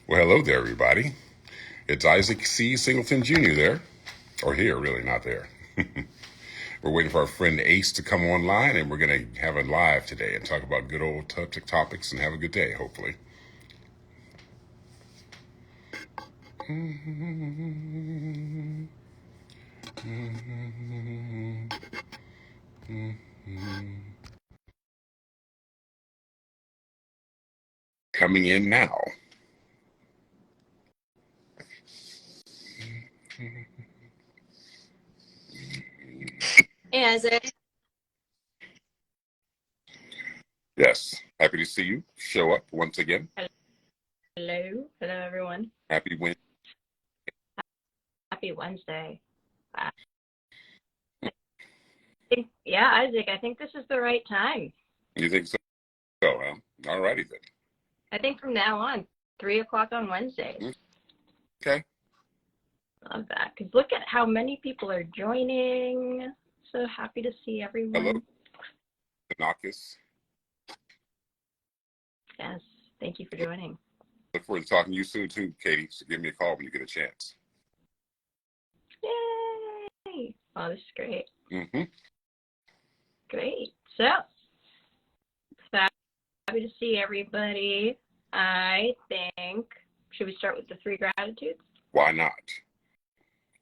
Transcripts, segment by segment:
Well, hello there, everybody. It's Isaac C. Singleton Jr. there. Or here, really, not there. We're waiting for our friend Ace to come online, and we're going to have a live today and talk about good old topics and have a good day, hopefully. Coming in now. Hey, Isaac. Yes, happy to see you show up once again. Hello. Hello, everyone. Happy Wednesday. Happy Wednesday. Uh, yeah, Isaac, I think this is the right time. You think so? Huh? All righty then. I think from now on, 3 o'clock on Wednesdays. Okay. Love that. Because look at how many people are joining. So happy to see everyone. Hello, Tanakis. Yes, thank you for joining. Look forward to talking to you soon, too, Katie. So give me a call when you get a chance. Yay! Oh, this is great. Mm-hmm. Great. So, happy to see everybody. I think, should we start with the 3 gratitudes? Why not?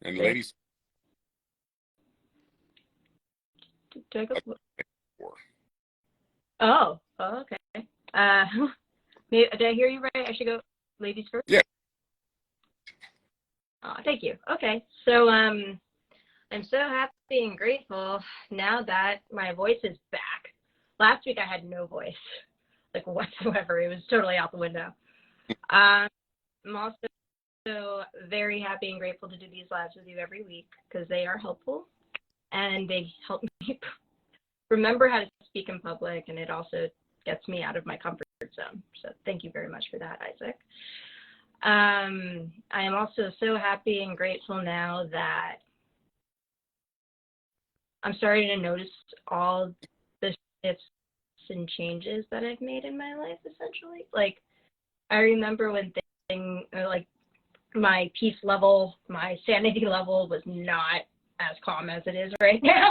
And ladies, Oh, okay. Did I hear you right? I should go ladies first? Yeah. Oh, thank you. Okay. So I'm so happy and grateful now that my voice is back. Last week I had no voice, like whatsoever. It was totally out the window. I'm also very happy and grateful to do these lives with you every week because they are helpful and they help me remember how to speak in public, and it also gets me out of my comfort zone. So thank you very much for that, Isaac. I am also so happy and grateful now that I'm starting to notice all the shifts and changes that I've made in my life, essentially. Like, I remember when like my peace level, my sanity level was not as calm as it is right now.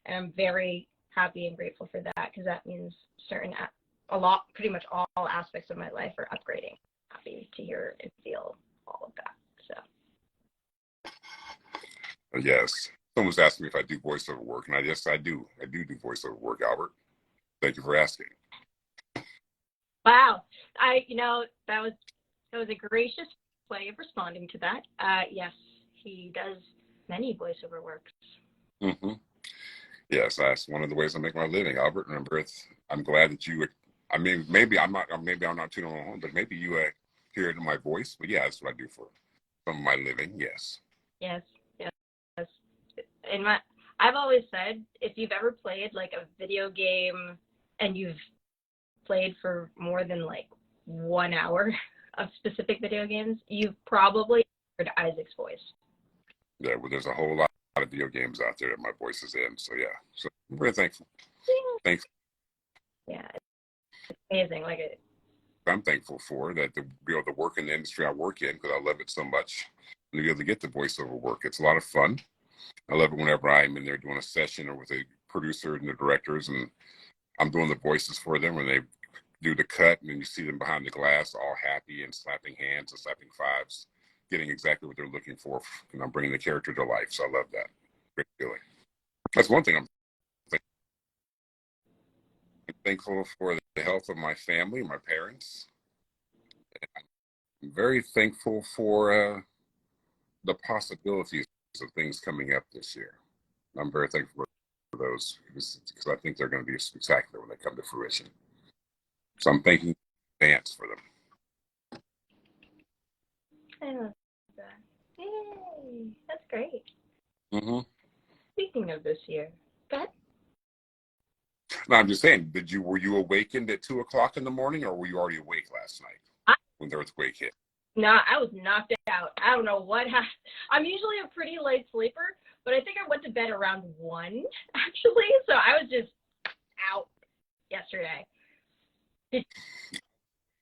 And I'm very happy and grateful for that because that means pretty much all aspects of my life are upgrading. Happy to hear and feel all of that. So. Yes. Someone's asking me if I do voiceover work, and I do. I do voiceover work, Albert. Thank you for asking. Wow. That was a gracious way of responding to that. Yes, he does many voiceover works. Mm-hmm. Yes, that's one of the ways I make my living, Albert. Remember, I'm glad that you. I mean, maybe I'm not tuning on home, but maybe you hear it in my voice. But yeah, that's what I do for some of my living. Yes. Yes. I've always said, if you've ever played like a video game and you've played for more than like 1 hour of specific video games, you've probably heard Isaac's voice. Yeah, well, there's a whole lot of video games out there that my voice is in. So yeah, so I'm very thankful. Thanks. Yeah, it's amazing. I'm thankful for that to be able to work in the industry I work in because I love it so much. And to be able to get the voiceover work, it's a lot of fun. I love it whenever I'm in there doing a session or with a producer and the directors, and I'm doing the voices for them when they do the cut, and then you see them behind the glass, all happy and slapping hands and slapping fives, getting exactly what they're looking for, and I'm bringing the character to life. So I love that. Great feeling. That's one thing I'm thankful for the health of my family, my parents. I'm very thankful for the possibilities of things coming up this year. I'm very thankful for those because I think they're going to be spectacular when they come to fruition. So I'm thanking in advance for them. I love that. Yay! That's great. Mm-hmm. Speaking of this year, go ahead. No, I'm just saying, were you awakened at 2 o'clock in the morning, or were you already awake last night when the earthquake hit? No, I was knocked out. I don't know what happened. I'm usually a pretty light sleeper, but I think I went to bed around 1, actually. So I was just out yesterday.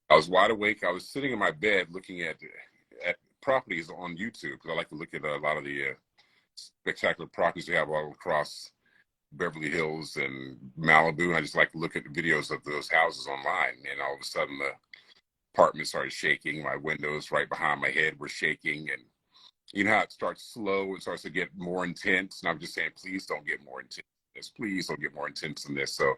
I was wide awake. I was sitting in my bed looking at properties on YouTube because I like to look at a lot of the spectacular properties we have all across Beverly Hills and Malibu. And I just like to look at the videos of those houses online. And all of a sudden, the apartment started shaking. My windows right behind my head were shaking. And you know how it starts slow and starts to get more intense. And I'm just saying, please don't get more intense. Please don't get more intense than this. So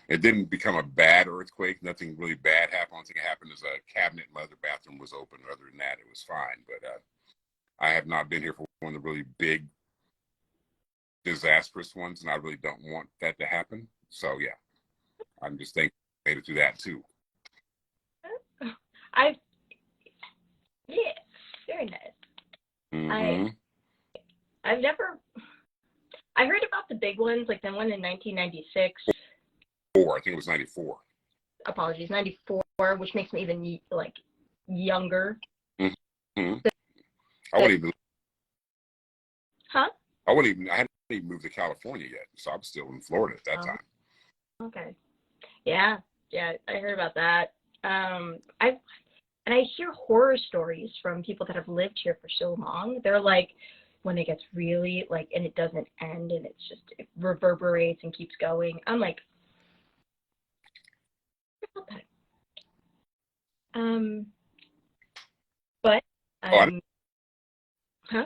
it didn't become a bad earthquake. Nothing really bad happened. Only thing that happened is a cabinet in my other bathroom was open. Other than that, it was fine. But I have not been here for one of the really big, disastrous ones, and I really don't want that to happen. So yeah, I'm just thankful I made it through that too. Yeah, very nice. Mm-hmm. I heard about the big ones, like the one in 1996. I think it was 94. Apologies, 94, which makes me even like younger. Mm-hmm. I wouldn't even. Huh? I hadn't even moved to California yet, so I'm still in Florida at that time. Okay. Yeah, I heard about that. I hear horror stories from people that have lived here for so long. They're like, when it gets really like, and it doesn't end, and it reverberates and keeps going. I'm like, but huh?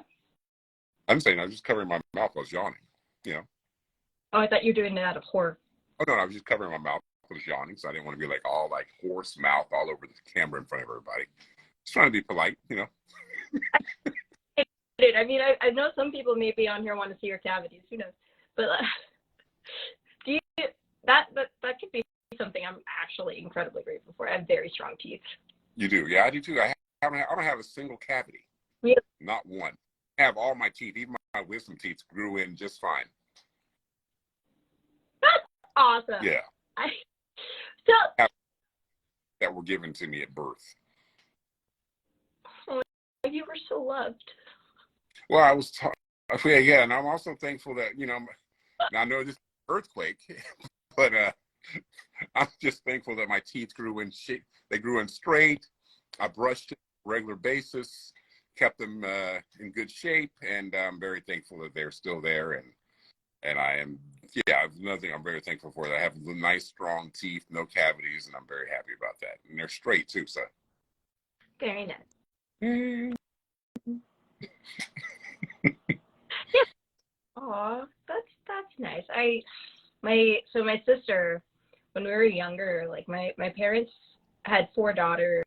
I'm saying I was just covering my mouth. I was yawning. You know. Oh, I thought you were doing it out of horror. Oh no, I was just covering my mouth. I was yawning, so I didn't want to be like all like horse mouth all over the camera in front of everybody. Just trying to be polite, you know. I mean, I know some people maybe on here want to see your cavities. Who knows? But do you that could be something I'm actually incredibly grateful for. I have very strong teeth. You do, yeah, I do too. I don't have a single cavity. Yeah. Not one. I have all my teeth, even my wisdom teeth, grew in just fine. That's awesome. Yeah. That were given to me at birth. Oh, you were so loved. Well, I was yeah, and I'm also thankful that, you know, I know this earthquake, but I'm just thankful that my teeth grew in shape. They grew in straight. I brushed it on a regular basis, kept them in good shape, and I'm very thankful that they're still there. And I am, yeah, another thing I'm very thankful for, that I have nice, strong teeth, no cavities, and I'm very happy about that. And they're straight too, so. Very nice. Aw, that's nice. My sister, when we were younger, like my parents had 4 daughters,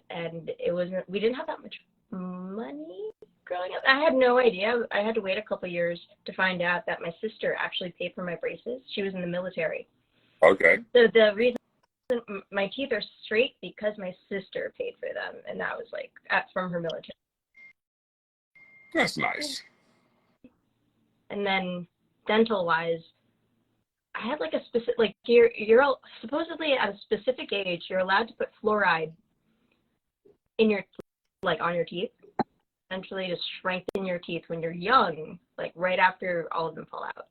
and we didn't have that much money growing up. I had no idea. I had to wait a couple years to find out that my sister actually paid for my braces. She was in the military. Okay. So the reason my teeth are straight because my sister paid for them, and that was like from her military. That's nice. And then dental wise, I had like a specific, like you're supposedly at a specific age you're allowed to put fluoride in your, like on your teeth, essentially to strengthen your teeth when you're young, like right after all of them fall out.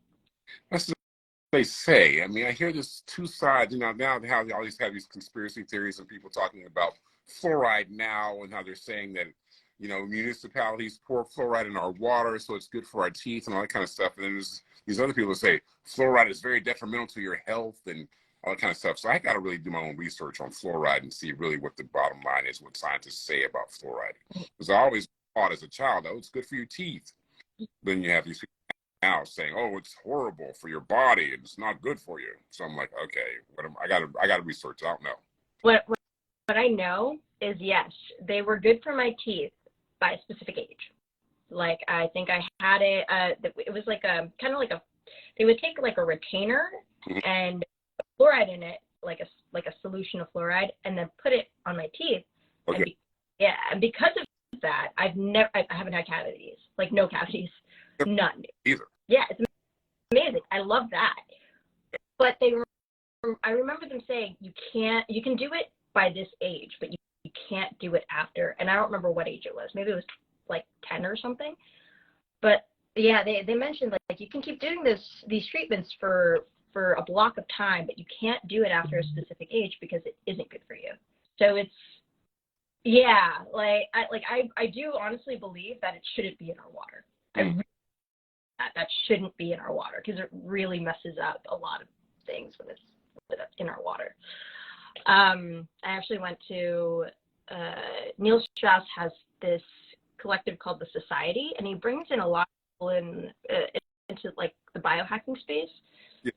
That's what they say. I mean, I hear this two sides, you know, now how they always have these conspiracy theories and people talking about fluoride now, and how they're saying that, you know, municipalities pour fluoride in our water, so it's good for our teeth and all that kind of stuff. And then there's these other people that say fluoride is very detrimental to your health and all that kind of stuff. So I got to really do my own research on fluoride and see really what the bottom line is, what scientists say about fluoride. Because I always thought as a child, oh, it's good for your teeth. Then you have these people now saying, oh, it's horrible for your body and it's not good for you. So I'm like, okay, I got to research. I don't know. What I know is, yes, they were good for my teeth by a specific age. Like, I think I had it was like a kind of like they would take like a retainer and put fluoride in it, like a solution of fluoride, and then put it on my teeth. Okay. And because of that, I haven't had cavities, like no cavities, none. Either. Yeah, it's amazing. I love that. But I remember them saying you can do it by this age, but you can't do it after. And I don't remember what age it was. Maybe it was like 10 or something. But yeah, they mentioned like you can keep doing these treatments for a block of time, but you can't do it after a specific age because it isn't good for you. So Yeah, I do honestly believe that it shouldn't be in our water. Mm. That shouldn't be in our water because it really messes up a lot of things when it's in our water. I actually went to Neil Strauss has this collective called the Society, and he brings in a lot of people into like the biohacking space. Yeah.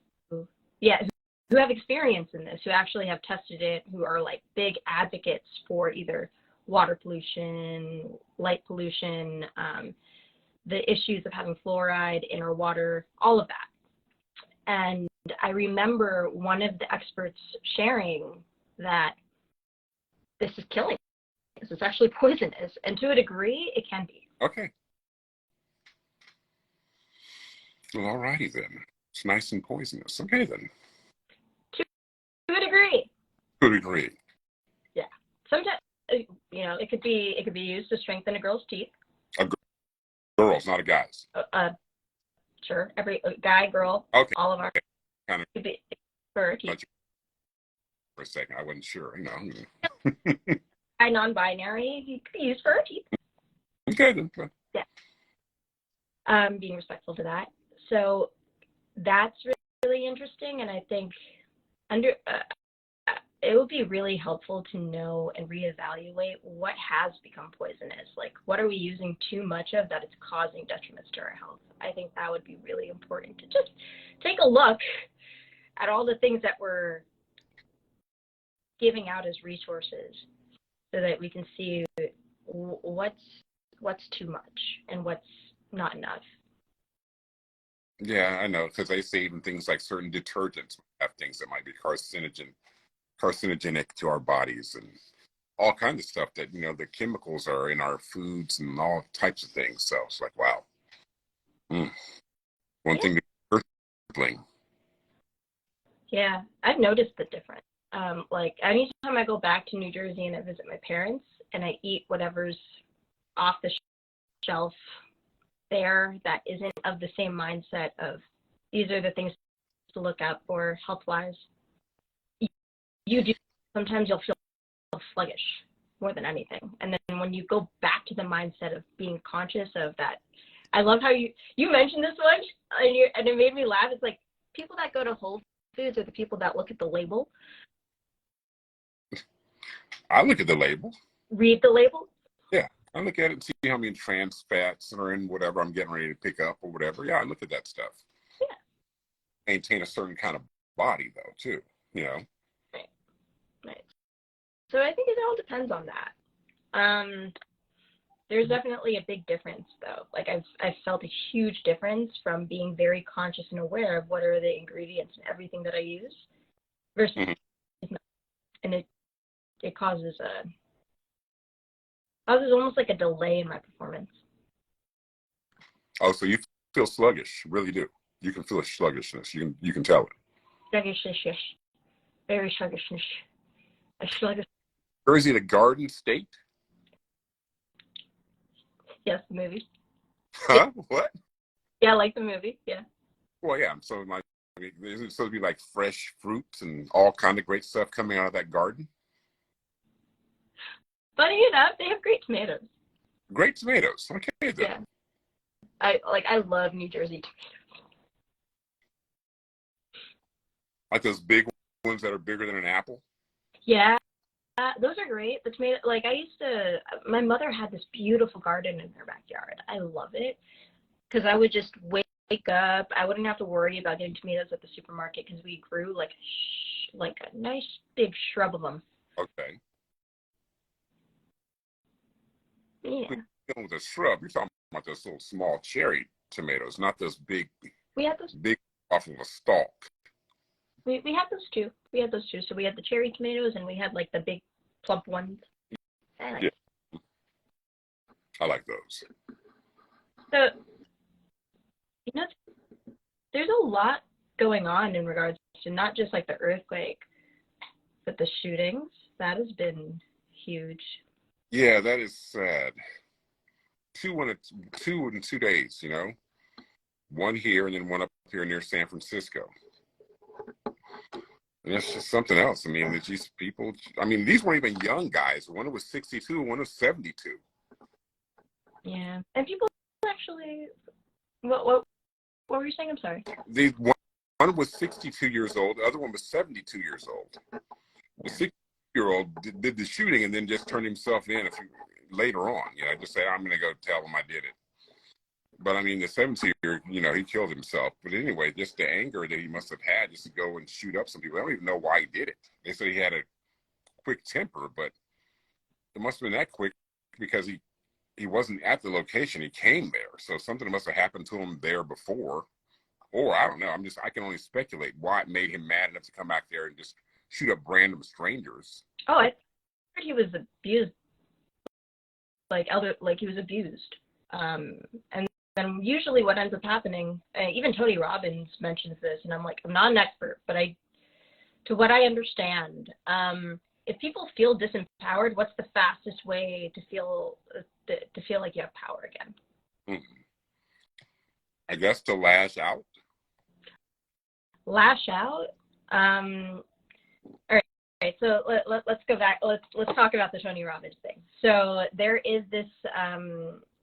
Yeah, who have experience in this, who actually have tested it, who are like big advocates for either water pollution, light pollution, the issues of having fluoride in our water, all of that. And I remember one of the experts sharing that this is killing us. It's actually poisonous. And to a degree, it can be. Okay. Well, all righty then. It's nice and poisonous. Okay then. To a degree. To a degree. Yeah. Sometimes, it could be used to strengthen a girl's teeth. Girls, not a guys. Sure. Every guy, girl, okay. all of our Kind of could be for a second. I wasn't sure. Non-binary, he could be used for our teeth. Okay then. Yeah. Being respectful to that. So that's really interesting, and I think it would be really helpful to know and reevaluate what has become poisonous. Like, what are we using too much of that it's causing detriments to our health? I think that would be really important to just take a look at all the things that we're giving out as resources so that we can see what's too much and what's not enough. Yeah, I know, because they say even things like certain detergents have things that might be carcinogenic to our bodies and all kinds of stuff that, the chemicals are in our foods and all types of things. So it's like, wow. One thing to Yeah, I've noticed the difference. Like anytime I go back to New Jersey and I visit my parents and I eat whatever's off the shelf there that isn't of the same mindset of these are the things to look out for health-wise, you do. Sometimes you'll feel sluggish more than anything. And then when you go back to the mindset of being conscious of that, I love how you mentioned this one and it made me laugh. It's like people that go to Whole Foods are the people that look at the label. I look at the label. Read the label? Yeah. I look at it and see how many trans fats are in whatever I'm getting ready to pick up or whatever. Yeah, I look at that stuff. Yeah. Maintain a certain kind of body, though, too. Right. So I think it all depends on that. There's definitely a big difference, though. Like I've felt a huge difference from being very conscious and aware of what are the ingredients and everything that I use versus and it causes almost like a delay in my performance. Oh, so you feel sluggish? You really do. You can feel a sluggishness. You can tell it. Sluggishness, yes. Very sluggishness. A sluggish. Or is it a Garden State? Yes, the movie. Huh? What? Yeah, I like the movie. Yeah. Well, yeah. So isn't it supposed to be like fresh fruits and all kind of great stuff coming out of that garden? Funny enough, they have great tomatoes. Great tomatoes. Okay, then. Yeah. I love New Jersey tomatoes. Like those big ones that are bigger than an apple? Yeah. Those are great. The tomato, my mother had this beautiful garden in her backyard. I love it because I would just wake up. I wouldn't have to worry about getting tomatoes at the supermarket because we grew like a nice big shrub of them. Okay. Yeah. With a shrub, you're talking about those little small cherry tomatoes, not those big. We had those. Big off of a stalk. We had those too. So we had the cherry tomatoes and we had like the big plump ones. I like those. So, there's a lot going on in regards to not just like the earthquake, but the shootings. That has been huge. Yeah, that is sad. Two in 2 days, one here and then one up here near San Francisco. And that's just something else. I mean, it's these people, I mean, these weren't even young guys. One was 62, one was 72. Yeah. And people actually, what were you saying? I'm sorry. One was 62 years old. The other one was 72 years old. The 60-year-old did the shooting and then just turned himself in later on. You know, just say, I'm going to go tell him I did it. But I mean, the 70-year, you know, he killed himself. But anyway, just the anger that he must have had just to go and shoot up some people. I don't even know why he did it. They said he had a quick temper, but it must have been that quick because he wasn't at the location. He came there. So something must have happened to him there before. Or I don't know. I can only speculate why it made him mad enough to come back there and just shoot up random strangers. Oh, I heard he was abused, like he was abused. And then usually what ends up happening, even Tony Robbins mentions this, and I'm like, I'm not an expert, but to what I understand, if people feel disempowered, what's the fastest way to feel like you have power again? I guess to lash out. Lash out. All right. So let's go back. Let's talk about the Tony Robbins thing. So there is this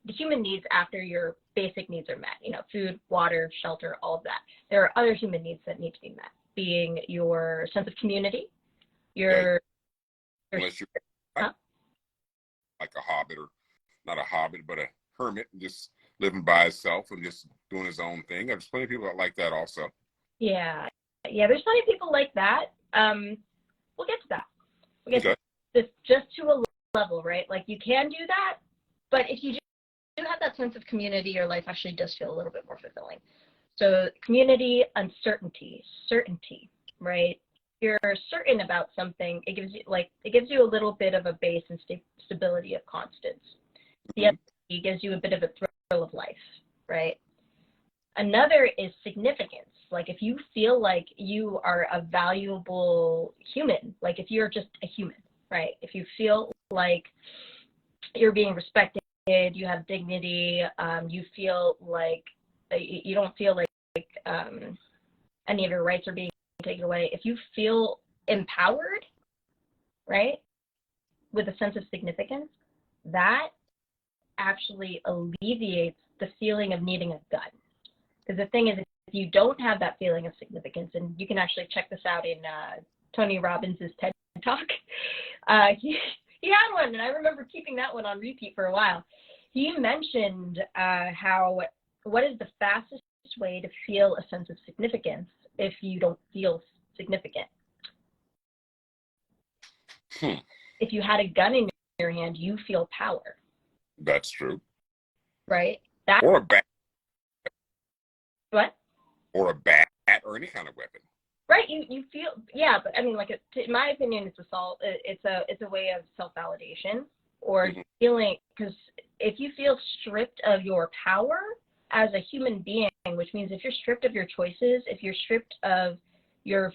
the human needs after your basic needs are met. You know, food, water, shelter, all of that. There are other human needs that need to be met, being your sense of community, unless you're like a hobbit, or not a hobbit, but a hermit, just living by himself and just doing his own thing. There's plenty of people that like that also. Yeah, there's plenty of people like that. We'll get to that. We'll get to this just to a level, right? Like you can do that, but if you do have that sense of community, your life actually does feel a little bit more fulfilling. So community, uncertainty, certainty, right? You're certain about something, it gives you a little bit of a base and stability of constants. The other gives you a bit of a thrill of life, right? Another is significance. Like if you feel like you are a valuable human, like if you're just a human, right? If you feel like you're being respected, you have dignity, you feel like you don't feel like any of your rights are being taken away. If you feel empowered, right, with a sense of significance, that actually alleviates the feeling of needing a gun. Because the thing is, if you don't have that feeling of significance, and you can actually check this out in Tony Robbins' TED Talk, he had one, and I remember keeping that one on repeat for a while. He mentioned how what is the fastest way to feel a sense of significance if you don't feel significant? If you had a gun in your hand, you feel power. That's true. Right? Or a bat. What? Or a bat, or any kind of weapon. Right, you feel, yeah, but I mean, like, in my opinion, it's a way of self-validation, or feeling, because if you feel stripped of your power as a human being, which means if you're stripped of your choices, if you're stripped of your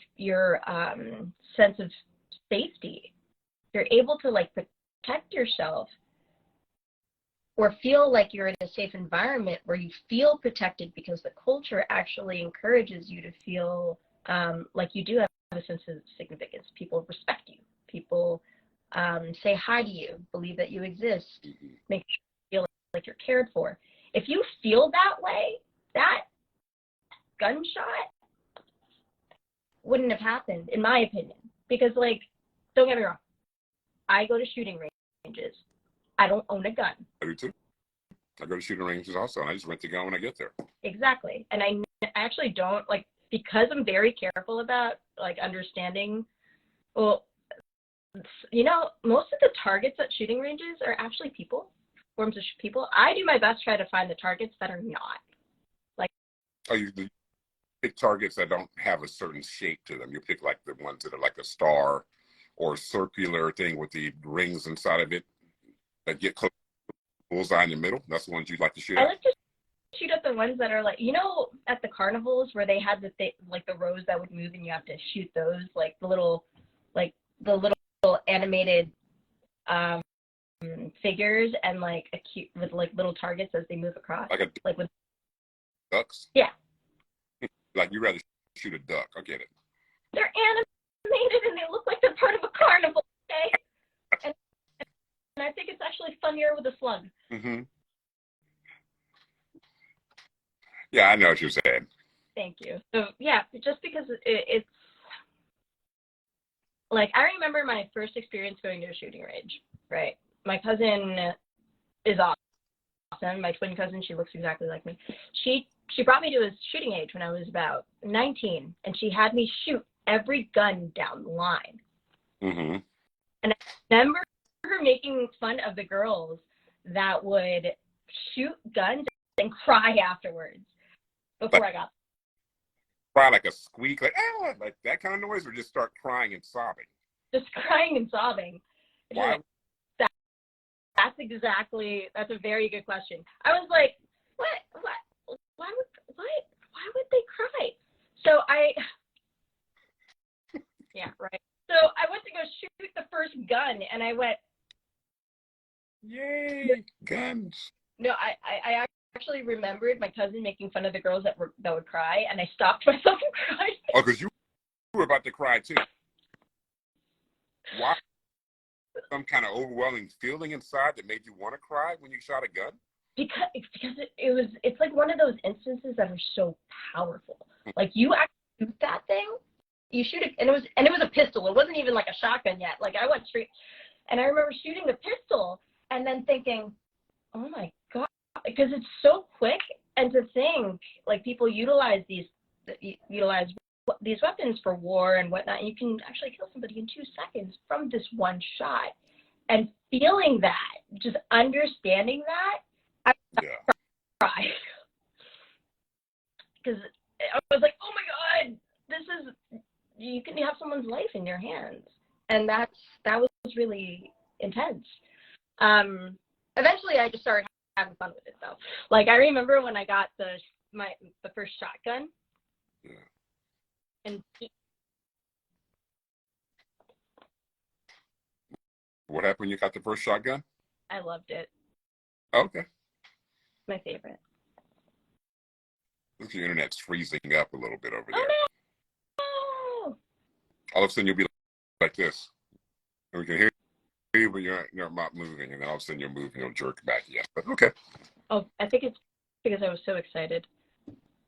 sense of safety, you're able to like protect yourself or feel like you're in a safe environment where you feel protected because the culture actually encourages you to feel like you do have a sense of significance. People respect you. People say hi to you, believe that you exist, make sure you feel like you're cared for. If you feel that way, that gunshot wouldn't have happened, in my opinion. Because, like, don't get me wrong, I go to shooting ranges. I don't own a gun. I do too. I go to shooting ranges also, and I just rent the gun when I get there. Exactly. And I actually don't, like, because I'm very careful about, like, understanding, well, you know, most of the targets at shooting ranges are actually people, forms of people. I do my best to try to find the targets that are not. Like, oh, you pick targets that don't have a certain shape to them. You pick, like, the ones that are like a star or circular thing with the rings inside of it that get close to the bullseye in the middle. That's the ones you'd like to shoot at? I like to shoot at the ones that are like, you know, at the carnivals where they had like the rows that would move and you have to shoot those, like the little animated figures and like a cute with like little targets as they move across. Like with ducks? Yeah. Like you rather shoot a duck. I get it. They're animated and they look like they're part of a carnival, okay? And, and I think it's actually funnier with a slug. Mm-hmm. Yeah, I know what you're saying. Thank you. So, yeah, just because it's, like, I remember my first experience going to a shooting range, right? My cousin is awesome. My twin cousin, she looks exactly like me. She brought me to a shooting range when I was about 19, and she had me shoot every gun down the line. Mm-hmm. And I remember her making fun of the girls that would shoot guns and cry afterwards before I got Cry like a squeak, like ah, like that kind of noise, or just start crying and sobbing? just crying and sobbing. Why? Like, that's a very good question. I was like, why would they cry? So yeah, right. So I went to go shoot the first gun, and I went, yay, guns. no, I actually remembered my cousin making fun of the girls that would cry, and I stopped myself from crying. Oh, because you were about to cry too. Why? Some kind of overwhelming feeling inside that made you want to cry when you shot a gun? Because it's like one of those instances that are so powerful. Like, you actually shoot that thing, you shoot it, and it was a pistol. It wasn't even like a shotgun yet. Like, I went straight, and I remember shooting the pistol and then thinking, oh my God, because it's so quick. And to think, like, people utilize these weapons for war and whatnot, and you can actually kill somebody in 2 seconds from this one shot. And feeling that, just understanding that, I cried. Because I was like, oh my God, you can have someone's life in your hands. And that was really intense. Eventually I just started having fun with it though. Like, I remember when I got the first shotgun. Yeah. And What happened when you got the first shotgun? I loved it. Okay. My favorite. Look, your internet's freezing up a little bit over there. Oh, no. All of a sudden you'll be like this. And we can hear you, but you're not moving. And then all of a sudden you'll move and you'll jerk back again. But okay. Oh, I think it's because I was so excited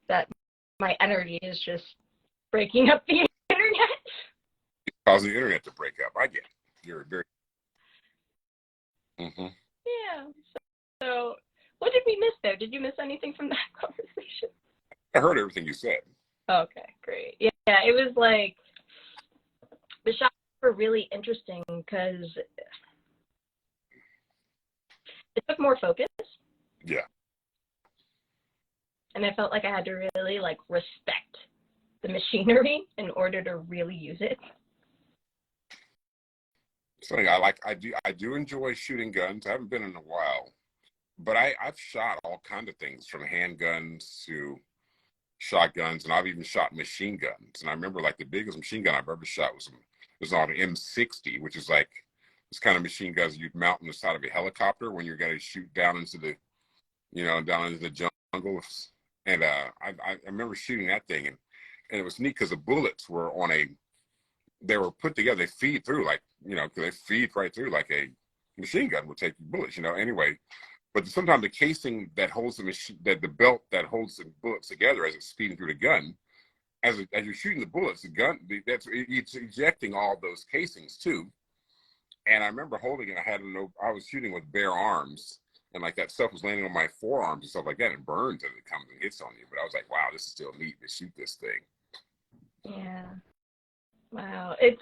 that my energy is just breaking up the internet. It's causing the internet to break up. I get it. You're very... Mm-hmm. Yeah. So what did we miss there? Did you miss anything from that conversation? I heard everything you said. Okay, great. Yeah, it was like, the shots were really interesting because it took more focus. Yeah. And I felt like I had to really, like, respect the machinery in order to really use it. Something I do enjoy shooting guns. I haven't been in a while, but I've shot all kinds of things, from handguns to shotguns, and I've even shot machine guns. And I remember, like, the biggest machine gun I've ever shot was on an M60, which is like this kind of machine guns you'd mount on the side of a helicopter when you're going to shoot down into the jungle. And I remember shooting that thing, and it was neat because the bullets were they were put together. They feed through, like, they feed right through like a machine gun would take bullets, anyway. But sometimes the casing that holds the belt that holds the bullets together as it's feeding through the gun, as you're shooting the bullets, it's ejecting all those casings too. And I remember holding it. I was shooting with bare arms, and like that stuff was landing on my forearms and stuff like that, and burns as it comes and hits on you. But I was like, wow, this is still neat to shoot this thing. Yeah. Wow. It's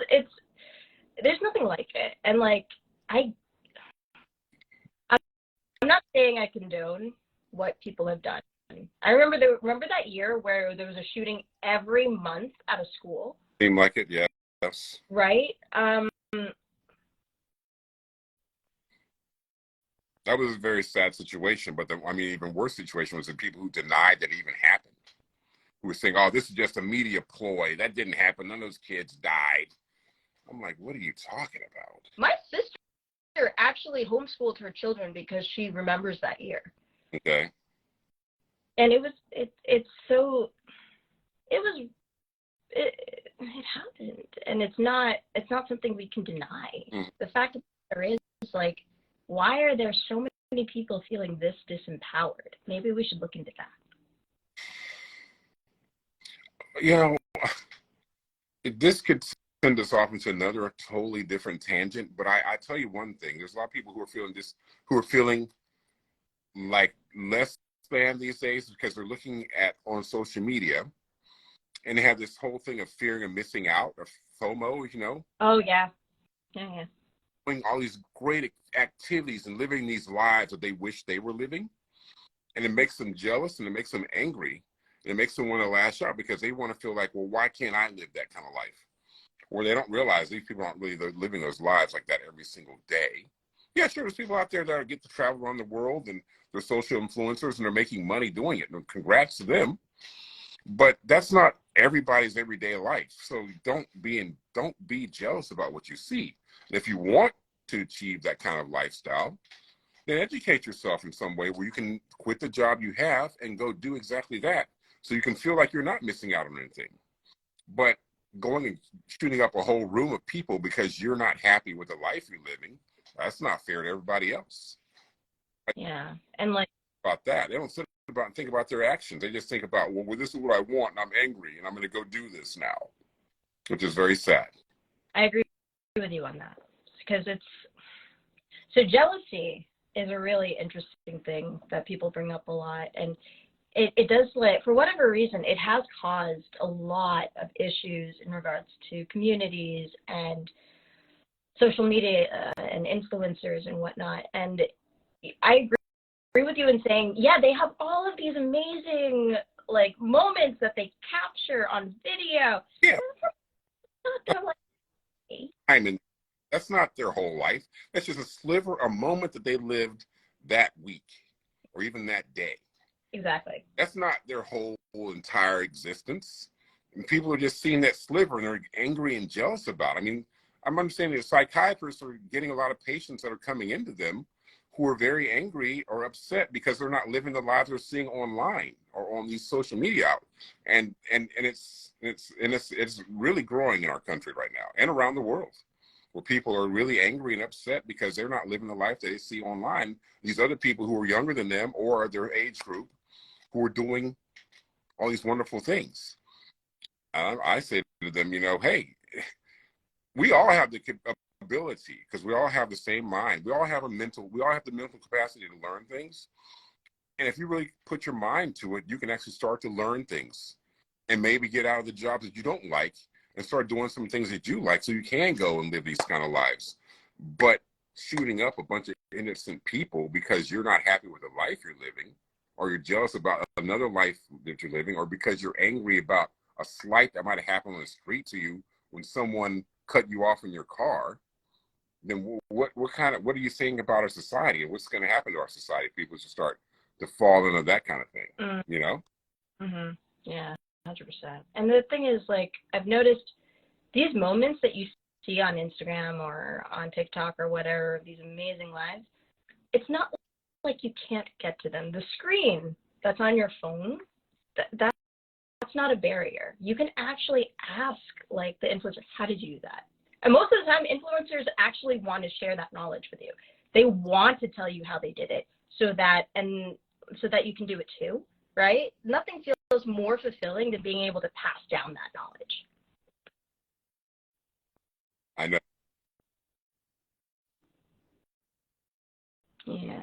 there's nothing like it. And, like, I'm not saying I condone what people have done. I remember that year where there was a shooting every month at a school. Seemed like it, yeah. Yes. Right? That was a very sad situation, but even worse situation was the people who denied that it even happened, who were saying, oh, this is just a media ploy. That didn't happen. None of those kids died. I'm like, what are you talking about? My sister actually homeschooled her children because she remembers that year. Okay. And it it happened, and it's not something we can deny. The fact that there is, like, why are there so many people feeling this disempowered? Maybe we should look into that. You know, this could send us off into another totally different tangent, but I tell you one thing: there's a lot of people who are feeling like less than these days because they're looking at on social media, and they have this whole thing of fearing of missing out, of FOMO. Oh yeah, yeah. Doing all these great activities and living these lives that they wish they were living, and it makes them jealous and it makes them angry. And it makes them want to lash out because they want to feel like, well, why can't I live that kind of life? Or they don't realize these people aren't really living those lives like that every single day. Yeah, sure, there's people out there that get to travel around the world and they're social influencers and they're making money doing it. And congrats to them. But that's not everybody's everyday life. So don't be jealous about what you see. And if you want to achieve that kind of lifestyle, then educate yourself in some way where you can quit the job you have and go do exactly that, so you can feel like you're not missing out on anything. But going and shooting up a whole room of people because you're not happy with the life you're living, that's not fair to everybody else. Yeah, and like about that, they don't sit about and think about their actions. They just think about, well, this is what I want, and I'm angry, and I'm going to go do this now, which is very sad. I agree with you on that, because so jealousy is a really interesting thing that people bring up a lot, and it does, like, for whatever reason, it has caused a lot of issues in regards to communities and social media and influencers and whatnot. And I agree with you in saying, yeah, they have all of these amazing, like, moments that they capture on video. Yeah. That's not their life. I mean, that's not their whole life. That's just a sliver, a moment that they lived that week or even that day. Exactly. That's not their whole entire existence. And people are just seeing that sliver and they're angry and jealous about it. I mean, I'm understanding that psychiatrists are getting a lot of patients that are coming into them who are very angry or upset because they're not living the lives they're seeing online or on these social media out. And it's really growing in our country right now and around the world, where people are really angry and upset because they're not living the life they see online. These other people who are younger than them or their age group who are doing all these wonderful things. I say to them, hey, we all have the ability, because we all have the same mind. We all have the mental capacity to learn things. And if you really put your mind to it, you can actually start to learn things and maybe get out of the jobs that you don't like and start doing some things that you like, so you can go and live these kind of lives. But shooting up a bunch of innocent people because you're not happy with the life you're living, or you're jealous about another life that you're living, or because you're angry about a slight that might have happened on the street to you when someone cut you off in your car, then what are you saying about our society, and what's going to happen to our society if people just start to fall into that kind of thing, Mm-hmm. Yeah, 100%. And the thing is, like, I've noticed these moments that you see on Instagram or on TikTok or whatever, these amazing lives, it's not like you can't get to them. The screen that's on your phone, that's not a barrier. You can actually ask, like, the influencer, how did you do that? And most of the time, influencers actually want to share that knowledge with you. They want to tell you how they did it so that you can do it too, right? Nothing feels more fulfilling than being able to pass down that knowledge. I know. Yeah.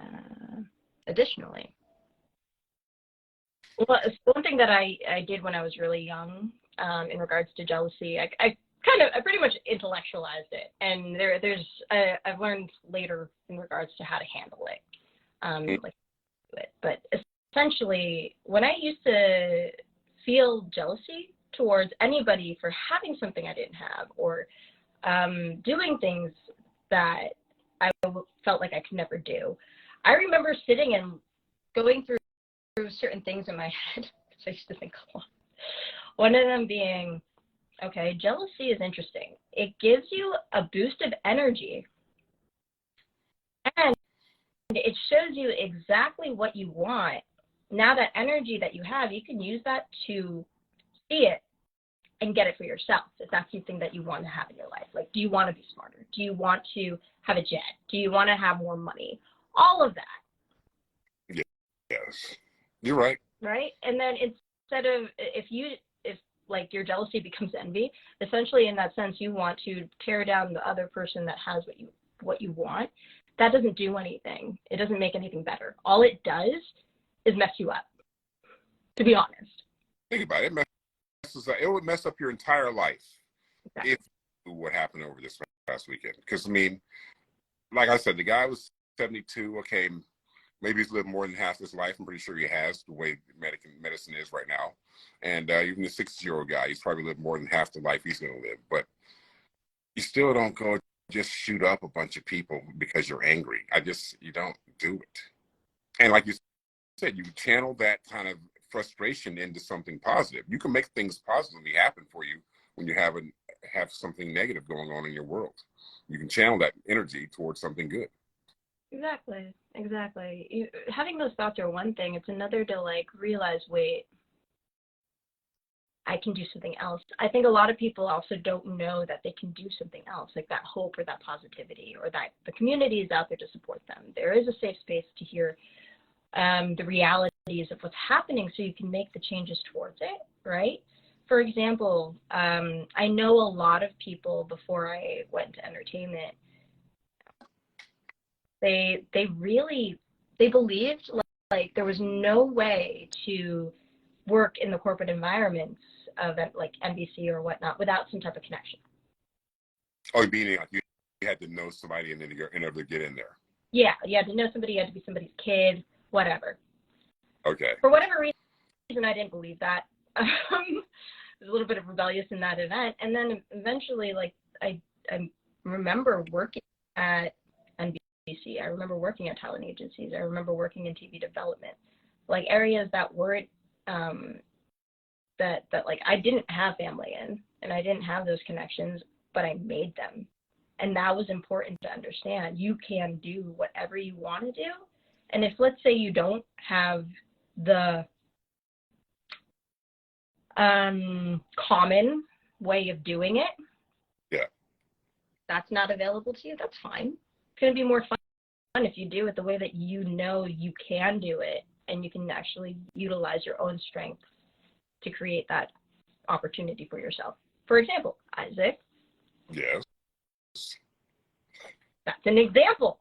Additionally, well, one thing that I did when I was really young, in regards to jealousy, I pretty much intellectualized it, and I've learned later in regards to how to handle it, but essentially, when I used to feel jealousy towards anybody for having something I didn't have, or doing things that I felt like I could never do, I remember sitting and going through certain things in my head, because I used to think a lot. One of them being, okay, jealousy is interesting. It gives you a boost of energy, and it shows you exactly what you want. Now that energy that you have, you can use that to see it and get it for yourself if that's something that you want to have in your life. Like, do you want to be smarter? Do you want to have a jet? Do you want to have more money? All of that. Yes, you're right. Right? And then instead of, if like your jealousy becomes envy, essentially in that sense, you want to tear down the other person that has what you want. That doesn't do anything. It doesn't make anything better. All it does is mess you up, to be honest. Think about it. It would mess up your entire life. Exactly. If what happened over this past weekend. Because, I mean, like I said, the guy was 72. Okay, maybe he's lived more than half his life. I'm pretty sure he has, the way medicine is right now. And even the 60-year-old guy, he's probably lived more than half the life he's going to live. But you still don't go just shoot up a bunch of people because you're angry. You don't do it. And like you said, you channel that kind of frustration into something positive. You can make things positively happen for you when you have something negative going on in your world. You can channel that energy towards something good. Exactly. Having those thoughts are one thing. It's another to like realize, wait, I can do something else. I think a lot of people also don't know that they can do something else, like that hope or that positivity, or that the community is out there to support them. There is a safe space to hear the realities of what's happening so you can make the changes towards it, right? For example, I know a lot of people before I went into entertainment, they believed like there was no way to work in the corporate environments of like NBC or whatnot without some type of connection. Oh, meaning like you had to know somebody in order to get in there. Yeah, you had to know somebody, you had to be somebody's kid, whatever. Okay. For whatever reason, I didn't believe that. Was a little bit of rebellious in that event, and then eventually, like I remember working at NBC. I remember working at talent agencies. I remember working in TV development, like areas that weren't that like I didn't have family in, and I didn't have those connections, but I made them, and that was important to understand. You can do whatever you want to do, and if let's say you don't have the common way of doing it, yeah, that's not available to you, that's fine. It's going to be more fun if you do it the way that you know you can do it, and you can actually utilize your own strength to create that opportunity for yourself. For example, Isaac. yes, That's an example.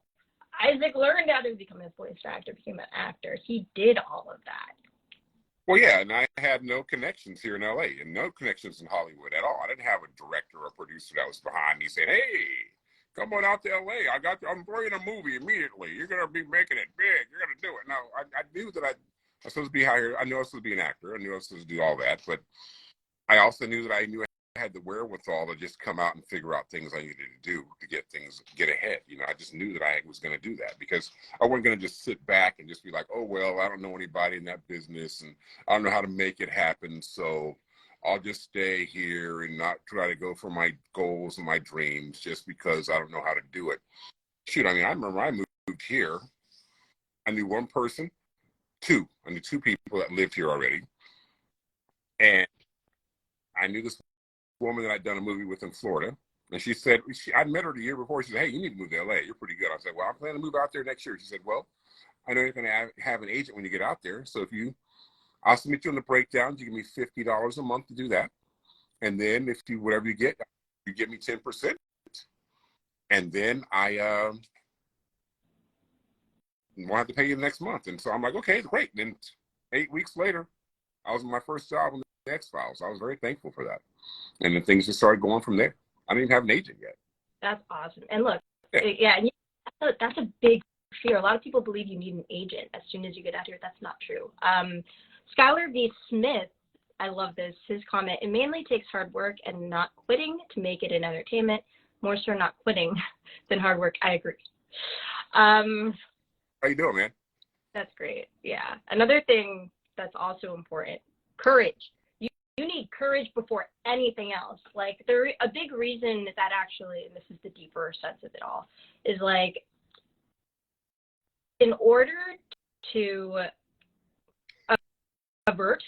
Isaac learned how to become a voice actor, became an actor. He did all of that. Well, yeah, and I had no connections here in LA and no connections in Hollywood at all. I didn't have a director or producer that was behind me saying, "Hey, come on out to LA. I'm bringing a movie immediately. You're gonna be making it big. You're gonna do it." No, I knew that I was supposed to be hired. I knew I was supposed to be an actor. I knew I was supposed to do all that, but I also knew that I had the wherewithal to just come out and figure out things I needed to do to get ahead. You know, I just knew that I was going to do that because I wasn't going to just sit back and just be like, oh, well, I don't know anybody in that business and I don't know how to make it happen. So I'll just stay here and not try to go for my goals and my dreams just because I don't know how to do it. Shoot, I mean, I remember I moved here. I knew one person, I knew two people that lived here already. And I knew this woman that I'd done a movie with in Florida. And she said, I'd met her the year before. She said, hey, you need to move to LA. You're pretty good. I said, well, I'm planning to move out there next year. She said, well, I know you're going to have an agent when you get out there. So I'll submit you on the breakdown. You give me $50 a month to do that. And then whatever you get, you give me 10%. And then I won't have to pay you the next month. And so I'm like, okay, great. And then 8 weeks later, I was in my first job on the X-Files. I was very thankful for that. And then things just started going from there. I didn't even have an agent yet. That's awesome. And look, and that's a big fear. A lot of people believe you need an agent as soon as you get out here. That's not true. Skylar V. Smith, I love this, his comment, it mainly takes hard work and not quitting to make it in entertainment. More so not quitting than hard work. I agree. How you doing, man? That's great. Yeah. Another thing that's also important, courage. You need courage before anything else. Like a big reason that actually, and this is the deeper sense of it all, is like in order to avert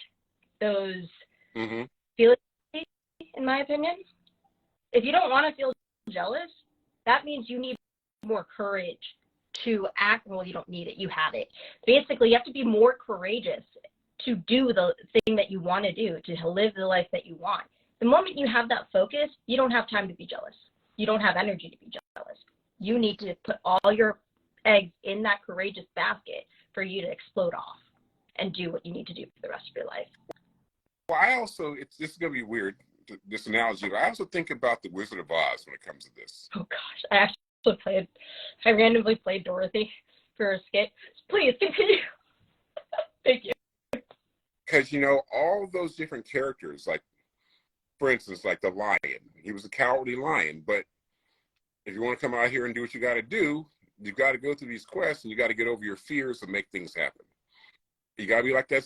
those feelings, in my opinion. If you don't want to feel jealous, that means you need more courage to act. Well, you don't need it, you have it. Basically, you have to be more courageous to do the thing that you want to do, to live the life that you want. The moment you have that focus, you don't have time to be jealous. You don't have energy to be jealous. You need to put all your eggs in that courageous basket for you to explode off and do what you need to do for the rest of your life. Well, I also, this is going to be weird, this analogy, but I also think about the Wizard of Oz when it comes to this. Oh gosh, I randomly played Dorothy for a skit. Please continue. Thank you. Because, you know, all those different characters, like, for instance, like the lion, he was a cowardly lion, but if you want to come out here and do what you got to do, you've got to go through these quests and you got to get over your fears and make things happen. You got to be like that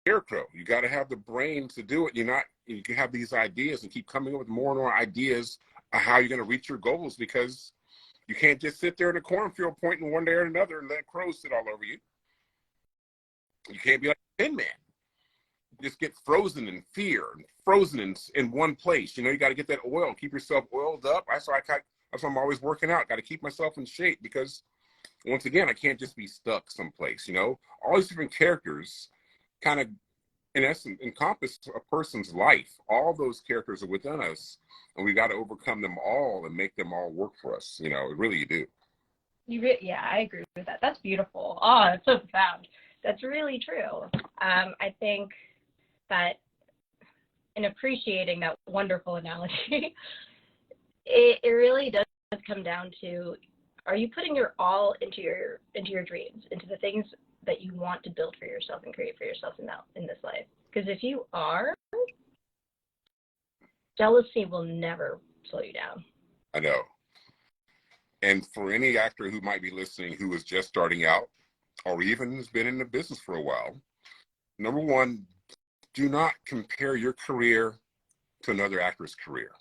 scarecrow. You got to have the brain to do it. You can have these ideas and keep coming up with more and more ideas of how you're going to reach your goals, because you can't just sit there in a cornfield pointing one day or another and let crows sit all over you. You can't be like a Tin Man. Just get frozen in fear and frozen in one place. You know, you got to get that oil, keep yourself oiled up. That's why I'm always working out. Got to keep myself in shape, because once again, I can't just be stuck someplace. You know, all these different characters kind of, in essence, encompass a person's life. All those characters are within us, and we got to overcome them all and make them all work for us. You know, really, you do. Yeah, I agree with that. That's beautiful. Oh, that's so profound. That's really true. I think that in appreciating that wonderful analogy, it really does come down to, are you putting your all into your dreams, into the things that you want to build for yourself and create for yourself in this life? Because if you are, jealousy will never slow you down. I know. And for any actor who might be listening who is just starting out, or even has been in the business for a while, number one, do not compare your career to another actor's career.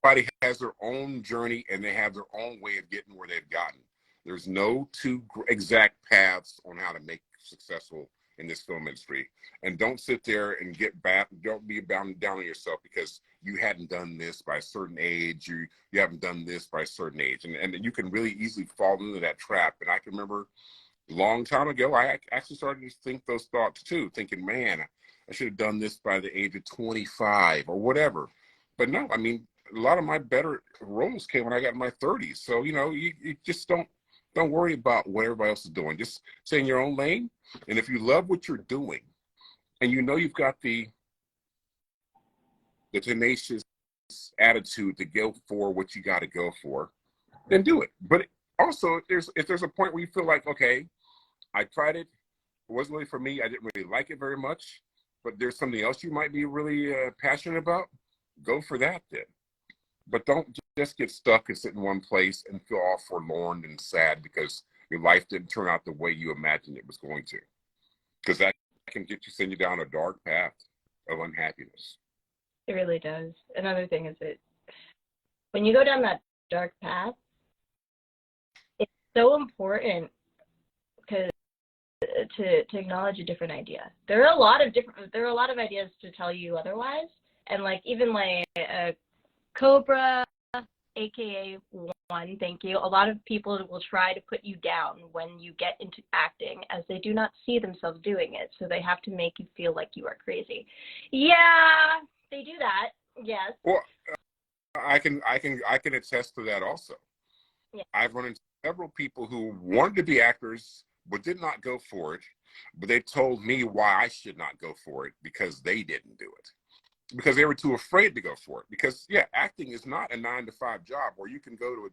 Everybody has their own journey and they have their own way of getting where they've gotten. There's no two exact paths on how to make successful in this film industry. And don't sit there and don't be bound down on yourself because you hadn't done this by a certain age, you haven't done this by a certain age. And you can really easily fall into that trap. And I can remember a long time ago, I actually started to think those thoughts too, thinking, man, I should have done this by the age of 25 or whatever. But no, I mean, a lot of my better roles came when I got in my 30s. So, you know, you just don't worry about what everybody else is doing. Just stay in your own lane. And if you love what you're doing and you know you've got the tenacious attitude to go for what you got to go for, then do it. But also, if there's a point where you feel like, okay, I tried it, it wasn't really for me, I didn't really like it very much, but there's something else you might be really passionate about, go for that then. But don't just get stuck and sit in one place and feel all forlorn and sad because your life didn't turn out the way you imagined it was going to. Because that can send you down a dark path of unhappiness. It really does. Another thing is that when you go down that dark path, it's so important to acknowledge a different idea. There are a lot of ideas to tell you otherwise, and like even like Cobra, aka One, thank you. A lot of people will try to put you down when you get into acting, as they do not see themselves doing it, so they have to make you feel like you are crazy. Yeah, they do that. Yes. Well, I can attest to that also. Yeah. I've run into several people who wanted to be actors but did not go for it, but they told me why I should not go for it because they didn't do it. Because they were too afraid to go for it. Because, yeah, acting is not a 9-to-5 job where you can go to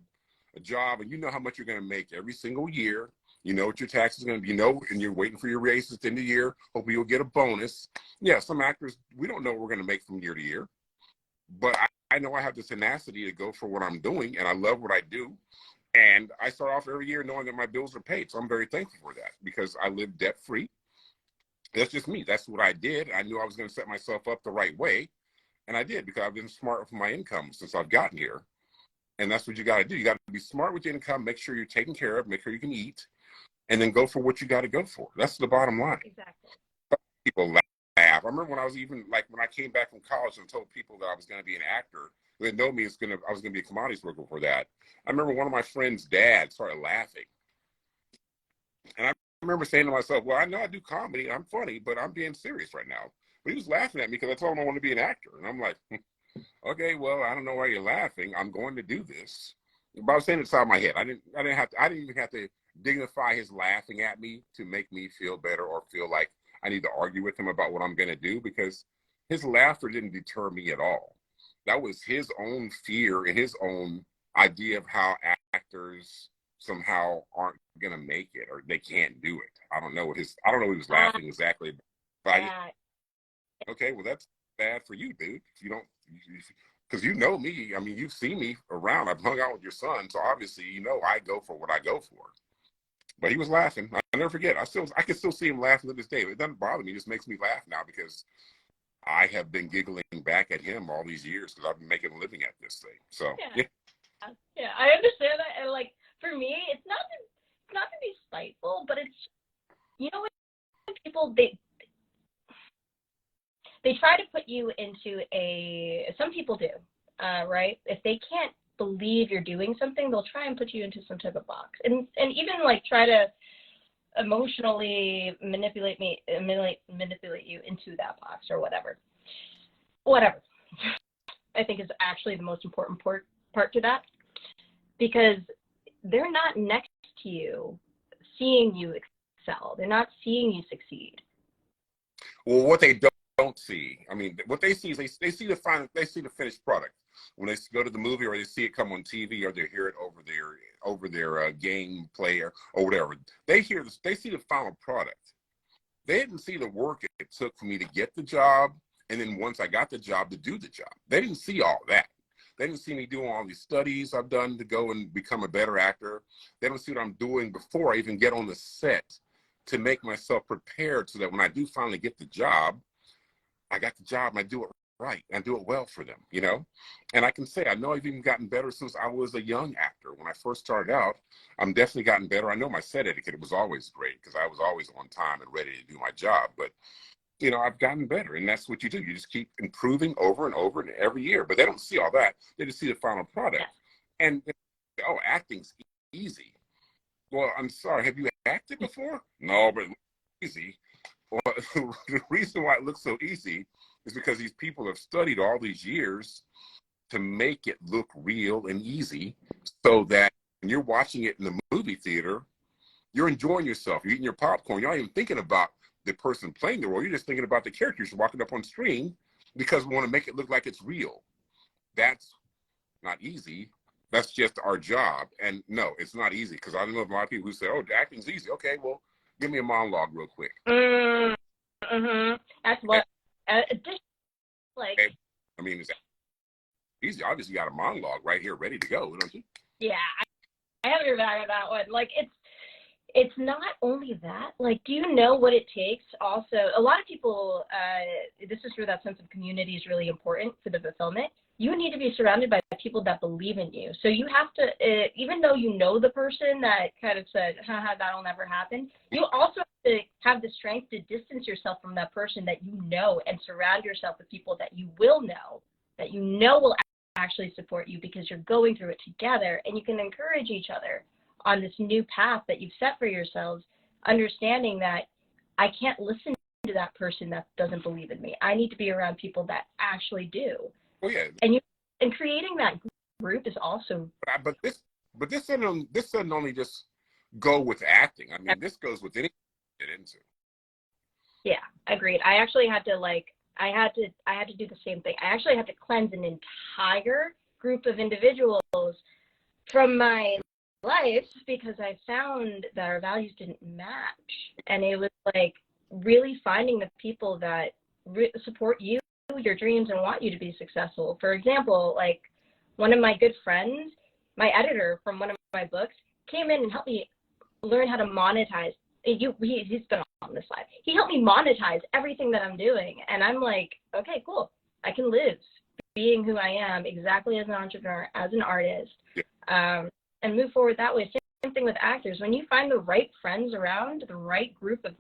a job and you know how much you're going to make every single year. You know what your taxes are going to be, and you're waiting for your raises at the end of the year. Hopefully you'll get a bonus. Yeah, some actors, we don't know what we're going to make from year to year. But I know I have the tenacity to go for what I'm doing, and I love what I do. And I start off every year knowing that my bills are paid. So I'm very thankful for that because I live debt-free. That's just me. That's what I did. I knew I was going to set myself up the right way. And I did because I've been smart with my income since I've gotten here. And that's what you got to do. You got to be smart with your income, make sure you're taken care of, make sure you can eat, and then go for what you got to go for. That's the bottom line. Exactly. People laugh laugh. I remember when I was even like when I came back from college and told people that I was going to be an actor. They didn't know me I was going to be a commodities worker for that. I remember one of my friends' dad started laughing, and I remember saying to myself, "Well, I know I do comedy. I'm funny, but I'm being serious right now." But he was laughing at me because I told him I wanted to be an actor, and I'm like, "Okay, well, I don't know why you're laughing. I'm going to do this." But I was saying it inside my head. I didn't even have to dignify his laughing at me to make me feel better or feel like I need to argue with him about what I'm going to do, because his laughter didn't deter me at all. That was his own fear and his own idea of how actors somehow aren't going to make it or they can't do it. I don't know what he was laughing exactly. But okay, well, that's bad for you, dude. You don't, because you know me. I mean, you've seen me around. I've hung out with your son, so obviously, I go for what I go for. But he was laughing. I never forget. I can still see him laughing to this day. It doesn't bother me. It just makes me laugh now because I have been giggling back at him all these years because I've been making a living at this thing. So yeah. Yeah, I understand that. And like for me, it's not to be spiteful, but it's when people they try to put you into some people do, right? If they can't believe you're doing something, they'll try and put you into some type of box, and even like try to emotionally manipulate you into that box or whatever. I think is actually the most important part to that, because they're not next to you seeing you excel. They're not seeing you succeed. Well, what they don't see, I mean, what they see is they see the finished product. When they go to the movie or they see it come on TV or they hear it over their game player or whatever, they see the final product. They didn't see the work it took for me to get the job, and then once I got the job, to do the job. They didn't see all that. They didn't see me doing all these studies I've done to go and become a better actor. They don't see what I'm doing before I even get on the set to make myself prepared so that when I do finally get the job, I got the job and I do it right. I do it well for them, And I can say, I know I've even gotten better since I was a young actor. When I first started out, I'm definitely gotten better. I know my set etiquette was always great because I was always on time and ready to do my job. But, I've gotten better. And that's what you do. You just keep improving over and over and every year. But they don't see all that. They just see the final product. And, acting's easy. Well, I'm sorry. Have you acted before? No, but it's easy. Well, the reason why it looks so easy is because these people have studied all these years to make it look real and easy, so that when you're watching it in the movie theater, you're enjoying yourself. You're eating your popcorn. You're not even thinking about the person playing the role. You're just thinking about the characters walking up on screen because we want to make it look like it's real. That's not easy. That's just our job. And no, it's not easy, because I know a lot of people who say, "Oh, acting's easy." Okay, well, give me a monologue real quick. That's what. I mean, it's easy. Obviously, you got a monologue right here, ready to go, don't you? Yeah, I have your back on that one. Like, it's not only that. Like, do you know what it takes? Also, a lot of people. This is where that sense of community is really important for the fulfillment. You need to be surrounded by people that believe in you. So you have to, even though you know the person that kind of said, haha, that'll never happen, you also have to have the strength to distance yourself from that person that you know and surround yourself with people that you know will actually support you, because you're going through it together, and you can encourage each other on this new path that you've set for yourselves, understanding that I can't listen to that person that doesn't believe in me. I need to be around people that actually do. Oh yeah, and creating that group is also. But this doesn't only just go with acting. I mean, this goes with anything you get into. Yeah, agreed. I actually had to I had to do the same thing. I actually had to cleanse an entire group of individuals from my life because I found that our values didn't match, and it was like really finding the people that support you, your dreams, and want you to be successful. For example, like one of my good friends, my editor from one of my books, came in and helped me learn how to monetize. He's been on this slide. He helped me monetize everything that I'm doing, and I'm like, okay, cool. I can live being who I am exactly as an entrepreneur, as an artist, and move forward that way. Same thing with actors. When you find the right friends around, the right group of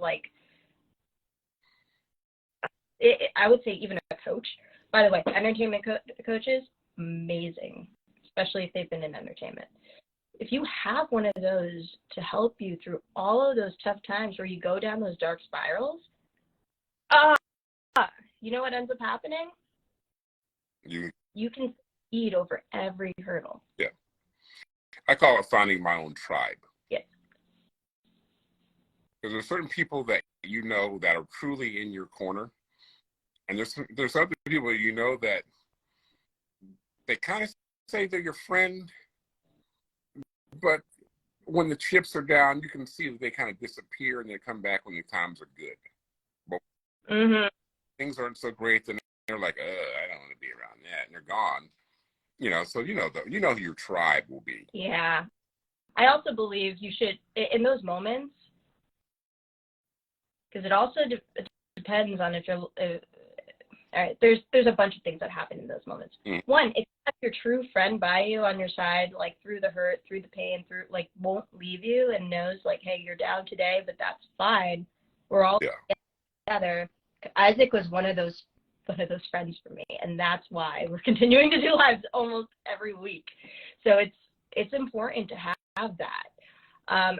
I would say even a coach. By the way, entertainment coaches, amazing, especially if they've been in entertainment. If you have one of those to help you through all of those tough times where you go down those dark spirals, you know what ends up happening? You can succeed over every hurdle. Yeah. I call it finding my own tribe. Yes. Because there's certain people that you know that are truly in your corner. And there's other people you know that they kind of say they're your friend, but when the chips are down, you can see that they kind of disappear and they come back when the times are good. But things aren't so great, then they're like, I don't want to be around that, and they're gone. You know, so you know who your tribe will be. Yeah. I also believe you should, in those moments, because it also depends on if you're, all right, there's a bunch of things that happen in those moments. One, if you have your true friend by you on your side, like through the hurt, through the pain, through like won't leave you and knows like, hey, you're down today, but that's fine. We're all together. Isaac was one of those friends for me, and that's why we're continuing to do lives almost every week. So it's important to have that.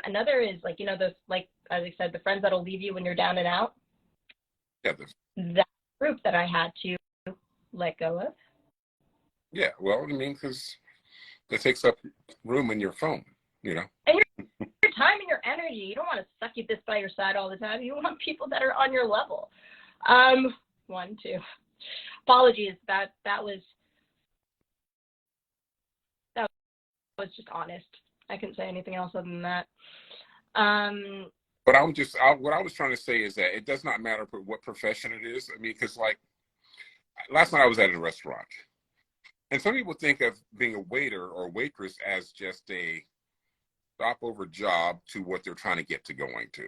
Another is like, you know, those, like as I said, the friends that'll leave you when you're down and out. Yeah. That group that I had to let go of. Yeah, well, I mean, because it takes up room in your phone, you know. And your time and your energy. You don't want to suck you this by your side all the time. You want people that are on your level. 1, 2. Apologies. That was just honest. I couldn't say anything else other than that. But what I was trying to say is that it does not matter what profession it is. I mean, because like last night I was at a restaurant, and some people think of being a waiter or waitress as just a stopover job to what they're trying to get to going to.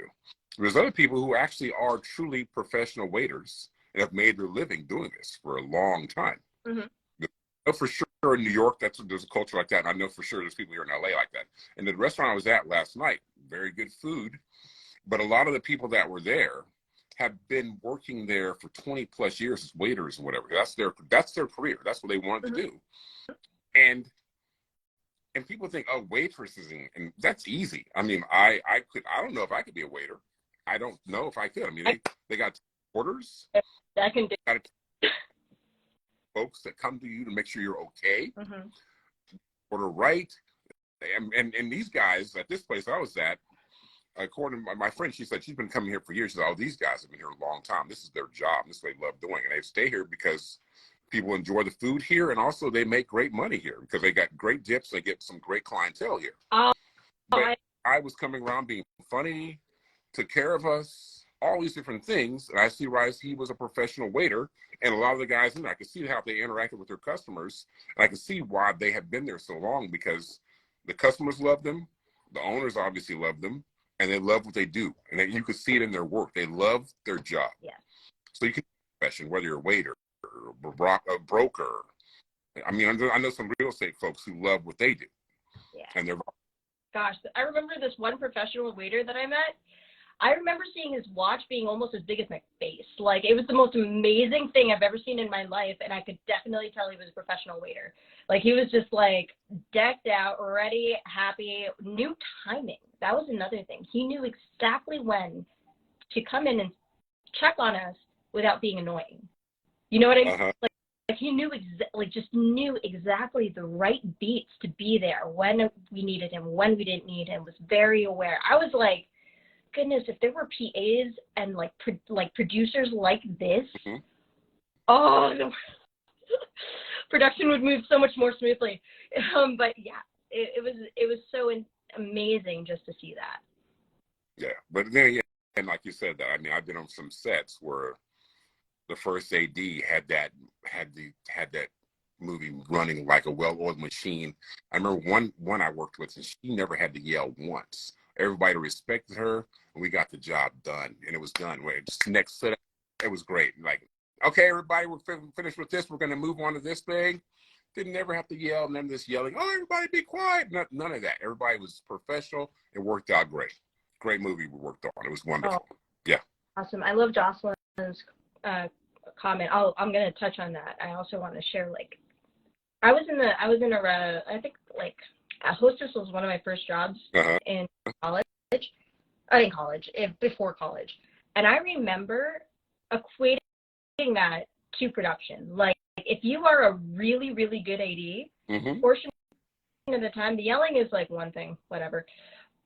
There's other people who actually are truly professional waiters and have made their living doing this for a long time. I know for sure in New York, there's a culture like that. And I know for sure there's people here in LA like that. And the restaurant I was at last night, very good food. But a lot of the people that were there have been working there for 20 plus years as waiters and whatever. That's their career. That's what they wanted to do. And people think, oh, waitresses, and that's easy. I mean, I don't know if I could be a waiter. I don't know if I could. I mean, they got orders. I can do. Folks that come to you to make sure you're okay. Order right. And these guys at this place I was at, according to my friend, she said she's been coming here for years. She said, oh, these guys have been here a long time. This is their job. This is what they love doing. And they stay here because people enjoy the food here. And also they make great money here because they got great dips. They get some great clientele here. But I was coming around being funny, took care of us, all these different things. And I see why he was a professional waiter. And a lot of the guys, I could see how they interacted with their customers. And I could see why they had been there so long, because the customers loved them. The owners obviously loved them. And they love what they do. And you could see it in their work. They love their job. Yeah. So you can profession, whether you're a waiter or a broker. I mean, I know some real estate folks who love what they do. Yeah. And they're... Gosh, I remember this one professional waiter that I met. I remember seeing his watch being almost as big as my face. Like, it was the most amazing thing I've ever seen in my life, and I could definitely tell he was a professional waiter. Like, he was just, like, decked out, ready, happy, knew timing. That was another thing. He knew exactly when to come in and check on us without being annoying. You know what I mean? Like he knew knew exactly the right beats to be there when we needed him, when we didn't need him, was very aware. I was like, goodness, if there were PAs and like producers like this, production would move so much more smoothly. But yeah, it was so amazing just to see that. Yeah, but then and like you said, that I mean, I've been on some sets where the first AD had that movie running like a well-oiled machine. I remember one I worked with, and she never had to yell once. Everybody respected her, and we got the job done, and it was done. Just next set, it was great. Like, okay, everybody, we're finished with this. We're going to move on to this thing. Didn't ever have to yell, none of this yelling. Oh, everybody be quiet. None of that. Everybody was professional. It worked out great. Great movie we worked on. It was wonderful. Yeah. Awesome. I love Jocelyn's comment. I'm gonna touch on that. I also want to share, like, I was in a I think like a hostess was one of my first jobs in college. In college, before college, and I remember equating that to production. Like, if you are a really, really good AD, portion of the time, the yelling is like one thing, whatever,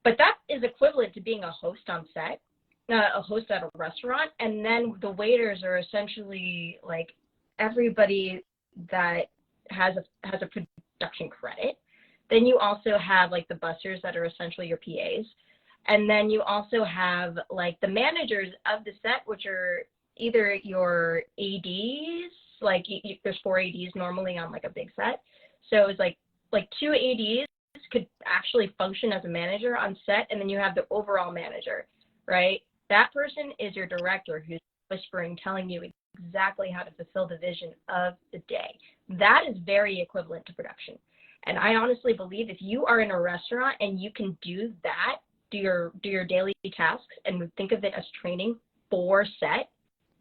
but that is equivalent to being a host on set, a host at a restaurant, and then the waiters are essentially like everybody that has a production credit. Then you also have like the bussers that are essentially your PAs. And then you also have like the managers of the set, which are either your ADs, like there's 4 ADs normally on like a big set. So it's like 2 ADs could actually function as a manager on set. And then you have the overall manager, right? That person is your director who's whispering, telling you exactly how to fulfill the vision of the day. That is very equivalent to production. And I honestly believe if you are in a restaurant and you can do that, do your daily tasks and think of it as training for set,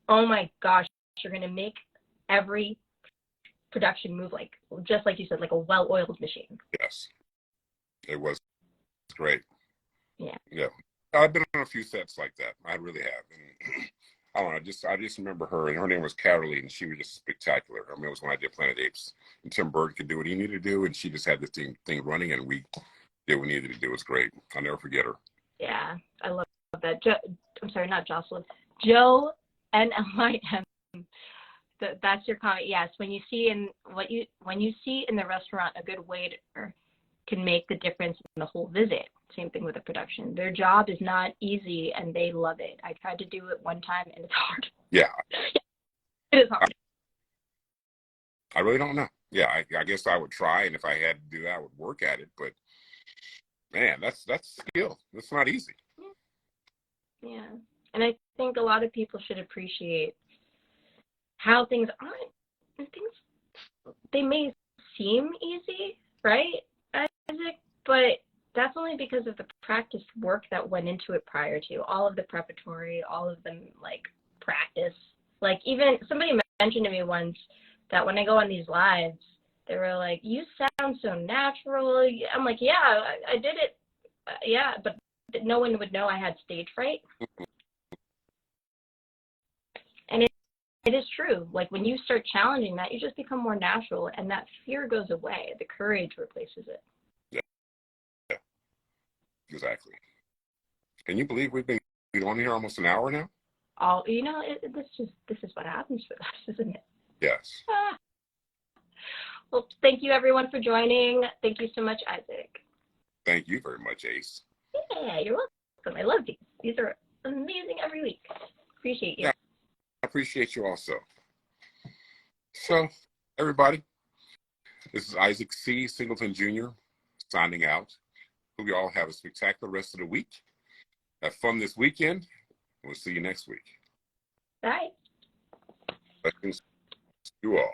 oh my gosh, you're going to make every production move, like, just like you said, like a well-oiled machine. Yes, it was great. Yeah. I've been on a few sets like that. I really have. And I don't know, I just remember her, and her name was Caroline, and she was just spectacular. I mean, it was when I did Planet Apes, and Tim Burton could do what he needed to do, and she just had this thing running, and we did what we needed to do. It was great. I'll never forget her. Yeah, I love that. I'm sorry, not Jocelyn. Joe NLIM. That's your comment. Yes, when you see in the restaurant, a good waiter can make the difference in the whole visit. Same thing with the production. Their job is not easy, and they love it. I tried to do it one time, and it's hard. Yeah. It is hard. I really don't know. Yeah, I guess I would try, and if I had to do that, I would work at it. But man, that's skill. That's not easy. Yeah, and I think a lot of people should appreciate how things aren't. They may seem easy, right, Isaac? But that's only because of the practice work that went into it prior to all of the preparatory, all of them, like, practice. Like, even somebody mentioned to me once that when I go on these lives, they were like, "You sound so natural." I'm like, "Yeah, I did it. Yeah," but no one would know I had stage fright. And it is true. Like, when you start challenging that, you just become more natural, and that fear goes away. The courage replaces it. Yeah, exactly. Can you believe we've been on here almost an hour now? This is what happens for us, isn't it? Yes. Well, thank you everyone for joining. Thank you so much, Isaac. Thank you very much, Ace. Yeah, you're welcome. I love these. These are amazing every week. Appreciate you. Yeah, I appreciate you also. So, everybody, this is Isaac C. Singleton Jr. signing out. Hope you all have a spectacular rest of the week. Have fun this weekend. We'll see you next week. Bye. Blessings to you all.